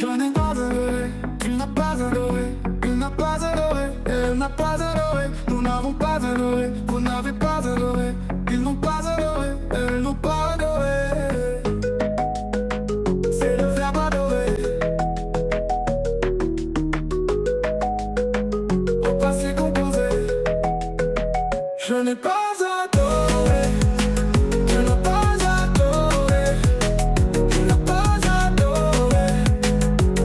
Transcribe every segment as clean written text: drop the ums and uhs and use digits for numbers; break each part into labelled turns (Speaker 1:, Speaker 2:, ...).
Speaker 1: Je n'ai pas adoré, il n'a pas adoré, il n'a pas adoré, elle n'a pas adoré, nous n'avons pas adoré, vous n'avez pas adoré, ils n'ont pas adoré, elles n'ont pas adoré. C'est le verbe adorer. Au passé composé. Je n'ai pas adoré, tu n'as pas adoré, tu n'as pas adoré,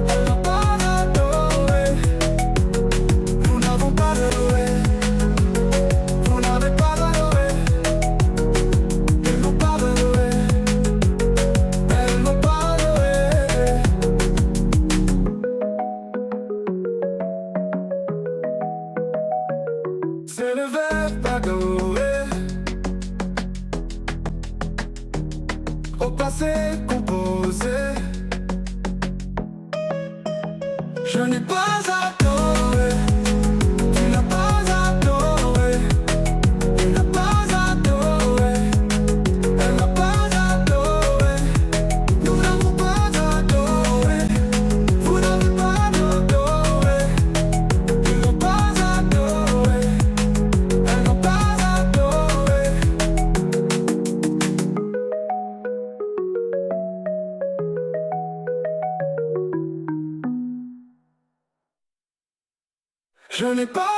Speaker 1: elle n'a pas adoré, nous n'avons pas adoré, vous n'avez pas adoré, ils n'ont pas adoré, elles n'ont pas adoré. C'est le verbe adorer. Au passé composé. Je n'ai pas adoré, tu n'as pas adoré, tu n'as pas adoré, elle n'a pas adoré, nous n'avons pas adoré, vous n'avez pas adoré, ils n'ont pas adoré, elles n'ont pas adoré. Je n'ai pas